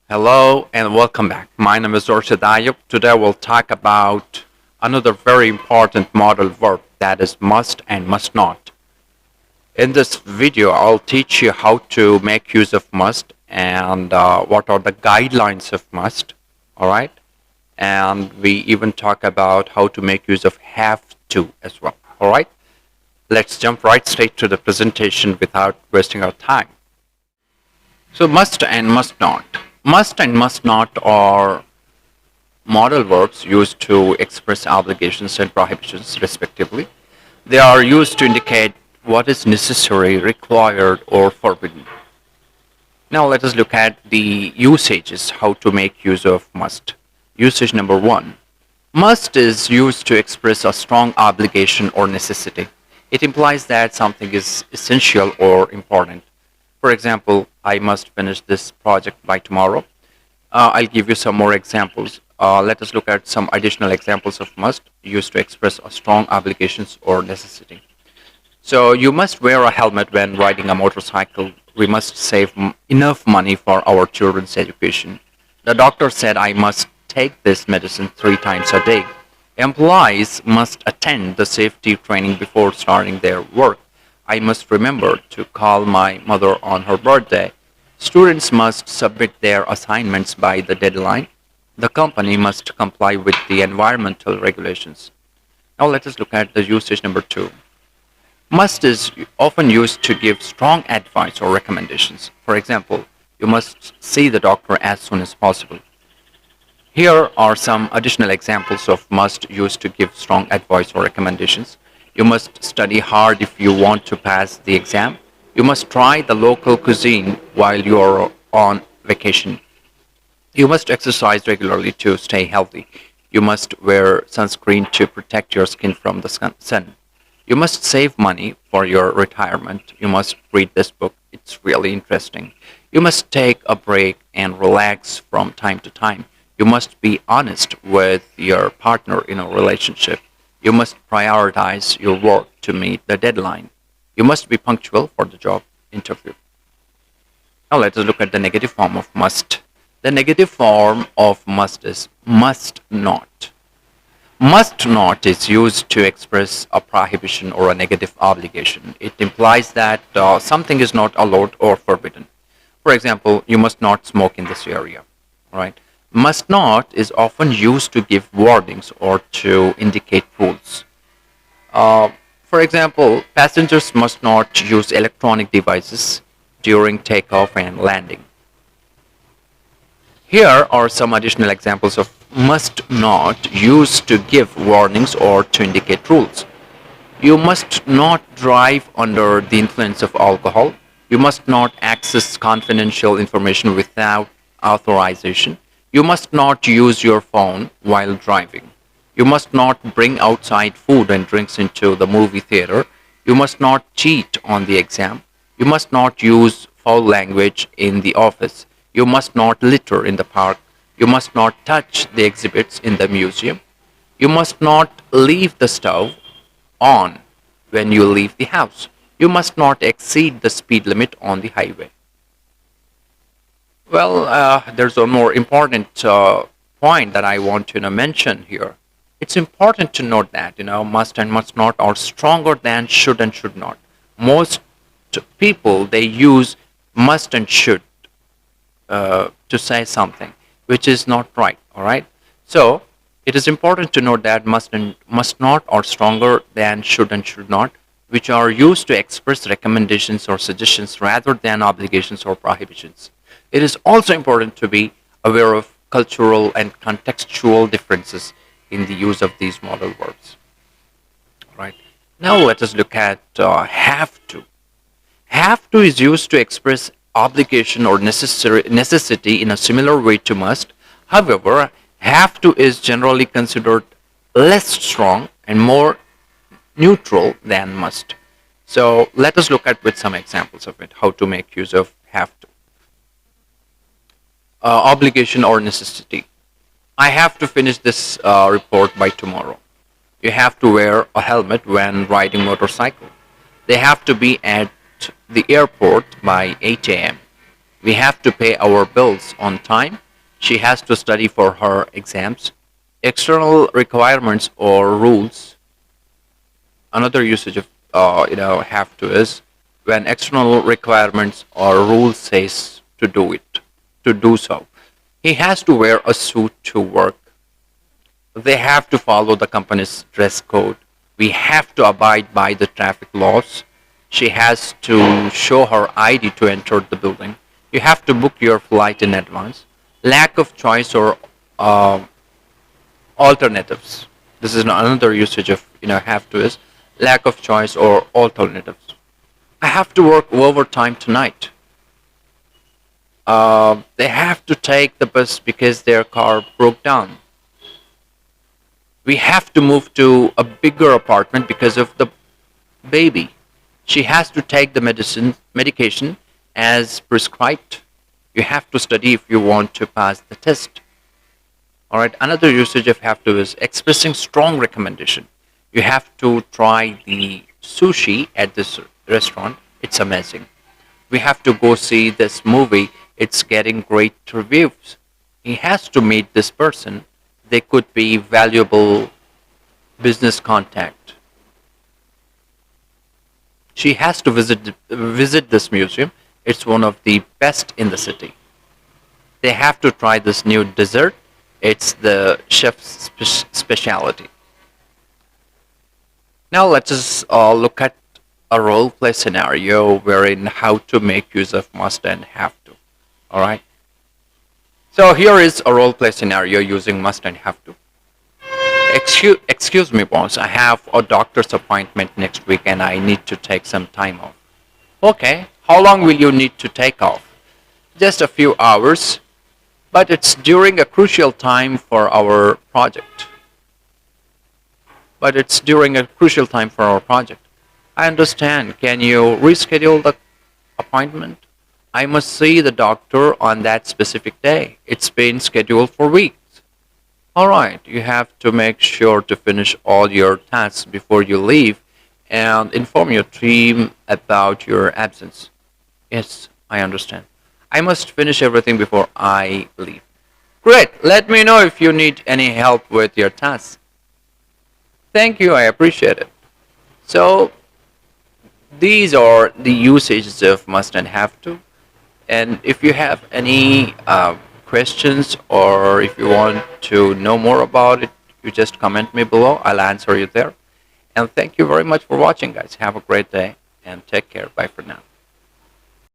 Hello and welcome back. My name is Orshad Ayub. Today we'll talk about another very important modal verb that is must and must not. In this video, I'll teach you how to make use of must and what are the guidelines of must. All right. And we even talk about how to make use of have to as well. All right. Let's jump right straight to the presentation without wasting our time. So must and must not. Must and must not are modal verbs used to express obligations and prohibitions, respectively. They are used to indicate what is necessary, required, or forbidden. Now let us look at the usages, how to make use of must. Usage number one. Must is used to express a strong obligation or necessity. It implies that something is essential or important. For example, I must finish this project by tomorrow. I'll give you some more examples. Let us look at some additional examples of must used to express a strong obligations or necessity. So you must wear a helmet when riding a motorcycle. We must save enough money for our children's education. The doctor said I must take this medicine 3 times a day. Employees must attend the safety training before starting their work. I must remember to call my mother on her birthday. Students must submit their assignments by the deadline. The company must comply with the environmental regulations. Now let us look at the usage number two. Must is often used to give strong advice or recommendations. For example, you must see the doctor as soon as possible. Here are some additional examples of must used to give strong advice or recommendations. You must study hard if you want to pass the exam. You must try the local cuisine while you are on vacation. You must exercise regularly to stay healthy. You must wear sunscreen to protect your skin from the sun. You must save money for your retirement. You must read this book. It's really interesting. You must take a break and relax from time to time. You must be honest with your partner in a relationship. You must prioritize your work to meet the deadline. You must be punctual for the job interview. Now let us look at the negative form of must. The negative form of must is must not. Must not is used to express a prohibition or a negative obligation. It implies that something is not allowed or forbidden. For example, you must not smoke in this area. Right? Must not is often used to give warnings or to indicate rules. For example, passengers must not use electronic devices during takeoff and landing. Here are some additional examples of must not used to give warnings or to indicate rules. You must not drive under the influence of alcohol. You must not access confidential information without authorization. You must not use your phone while driving. You must not bring outside food and drinks into the movie theater. You must not cheat on the exam. You must not use foul language in the office. You must not litter in the park. You must not touch the exhibits in the museum. You must not leave the stove on when you leave the house. You must not exceed the speed limit on the highway. Well, there's a more important point that I want to mention here. It's important to note that must and must not are stronger than should and should not. Most people they use must and should to say something, which is not right. All right. So it is important to note that must and must not are stronger than should and should not, which are used to express recommendations or suggestions rather than obligations or prohibitions. It is also important to be aware of cultural and contextual differences in the use of these modal verbs. Right. Now let us look at have to. Have to is used to express obligation or necessity in a similar way to must. However, have to is generally considered less strong and more neutral than must. So let us look at with some examples of it, how to make use of have to. Obligation or necessity. I have to finish this report by tomorrow. You have to wear a helmet when riding motorcycle. They have to be at the airport by 8 a.m. We have to pay our bills on time. She has to study for her exams. External requirements or rules. Another usage of have to is when external requirements or rules says to do so. He has to wear a suit to work. They have to follow the company's dress code. We have to abide by the traffic laws. She has to show her ID to enter the building. You have to book your flight in advance. Lack of choice or uh, alternatives. This is another usage of have to is lack of choice or alternatives. I have to work overtime tonight. They have to take the bus because their car broke down. We have to move to a bigger apartment because of the baby. She has to take the medication as prescribed. You have to study if you want to pass the test. All right. Another usage of have to is expressing strong recommendation. You have to try the sushi at this restaurant. It's amazing. We have to go see this movie. It's getting great reviews. He has to meet this person. They could be valuable business contact. She has to visit this museum. It's one of the best in the city. They have to try this new dessert. It's the chef's specialty. Now let's just look at a role play scenario wherein how to make use of must and have to. All right. So here is a role play scenario using must and have to. Excuse me, boss. I have a doctor's appointment next week and I need to take some time off. Okay. How long will you need to take off? Just a few hours. But it's during a crucial time for our project. I understand. Can you reschedule the appointment? I must see the doctor on that specific day. It's been scheduled for weeks. All right, you have to make sure to finish all your tasks before you leave and inform your team about your absence. Yes, I understand. I must finish everything before I leave. Great, let me know if you need any help with your tasks. Thank you, I appreciate it. So, these are the usages of must and have to. And if you have any questions or if you want to know more about it, you just comment me below. I'll answer you there. And thank you very much for watching, guys. Have a great day and take care. Bye for now.